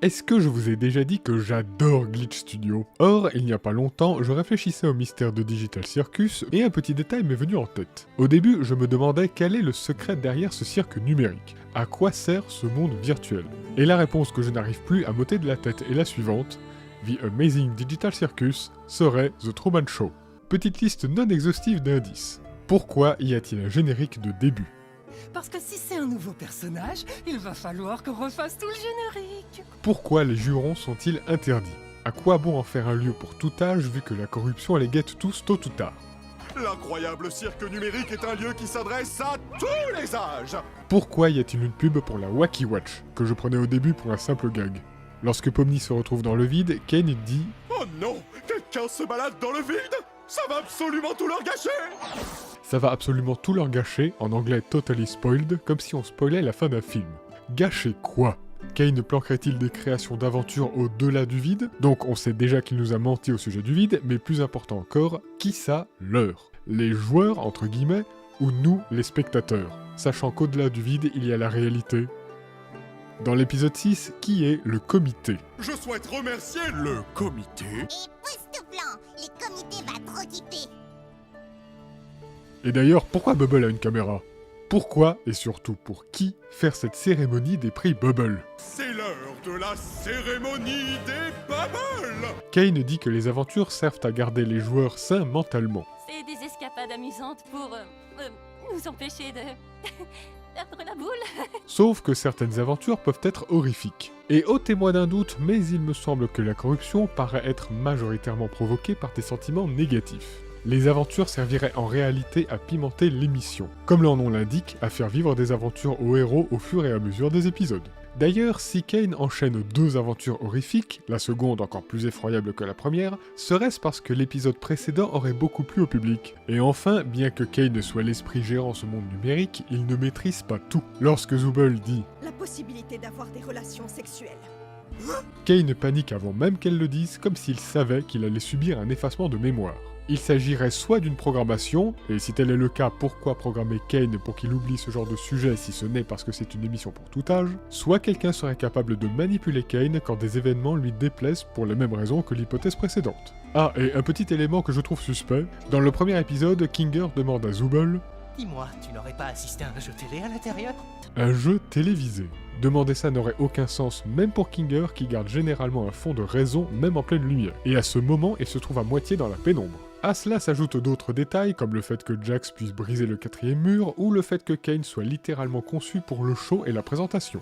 Est-ce que je vous ai déjà dit que j'adore Glitch Studio? Or, il n'y a pas longtemps, je réfléchissais au mystère de Digital Circus et un petit détail m'est venu en tête. Au début, je me demandais quel est le secret derrière ce cirque numérique. À quoi sert ce monde virtuel? Et la réponse que je n'arrive plus à m'ôter de la tête est la suivante. The Amazing Digital Circus serait The Truman Show. Petite liste non exhaustive d'indices. Pourquoi y a-t-il un générique de début? Parce que si c'est un nouveau personnage, il va falloir qu'on refasse tout le générique. Pourquoi les jurons sont-ils interdits? À quoi bon en faire un lieu pour tout âge vu que la corruption les guette tous tôt ou tard? L'incroyable cirque numérique est un lieu qui s'adresse à tous les âges. Pourquoi y a-t-il une pub pour la Wacky Watch, que je prenais au début pour un simple gag? Lorsque Pomni se retrouve dans le vide, Kane dit « Oh non, quelqu'un se balade dans le vide. Ça va absolument tout leur gâcher. Ça va absolument tout leur gâcher, en anglais totally spoiled, comme si on spoilait la fin d'un film. Gâcher quoi? Kane planquerait-il des créations d'aventures au-delà du vide? Donc on sait déjà qu'il nous a menti au sujet du vide, mais plus important encore, qui ça leur? Les joueurs, entre guillemets, ou nous, les spectateurs? Sachant qu'au-delà du vide, il y a la réalité. Dans l'épisode 6, qui est le comité? Je souhaite remercier le comité. Et pouce tout blanc, les comités va trop typer. Et d'ailleurs, pourquoi Bubble a une caméra? Pourquoi, et surtout pour qui, faire cette cérémonie des prix Bubble? C'est l'heure de la cérémonie des bubbles. Kane dit que les aventures servent à garder les joueurs sains mentalement. C'est des escapades amusantes pour nous empêcher de perdre la boule. Sauf que certaines aventures peuvent être horrifiques. Et au témoin d'un doute, mais il me semble que la corruption paraît être majoritairement provoquée par des sentiments négatifs. Les aventures serviraient en réalité à pimenter l'émission, comme leur nom l'indique, à faire vivre des aventures aux héros au fur et à mesure des épisodes. D'ailleurs, si Kane enchaîne 2 aventures horrifiques, la seconde encore plus effroyable que la première, serait-ce parce que l'épisode précédent aurait beaucoup plu au public? Et enfin, bien que Kane soit l'esprit gérant ce monde numérique, il ne maîtrise pas tout. Lorsque Zooble dit La possibilité d'avoir des relations sexuelles. Kane panique avant même qu'elle le dise, comme s'il savait qu'il allait subir un effacement de mémoire. Il s'agirait soit d'une programmation, et si tel est le cas, pourquoi programmer Kane pour qu'il oublie ce genre de sujet si ce n'est parce que c'est une émission pour tout âge, soit quelqu'un serait capable de manipuler Kane quand des événements lui déplaisent pour les mêmes raisons que l'hypothèse précédente. Ah, et un petit élément que je trouve suspect, dans le premier épisode, Kinger demande à Zooble Dis-moi, tu n'aurais pas assisté à un jeu télé à l'intérieur? un jeu télévisé. Demander ça n'aurait aucun sens, même pour Kinger qui garde généralement un fond de raison même en pleine lumière. Et à ce moment, il se trouve à moitié dans la pénombre. À cela s'ajoutent d'autres détails, comme le fait que Jax puisse briser le 4e mur, ou le fait que Kane soit littéralement conçu pour le show et la présentation.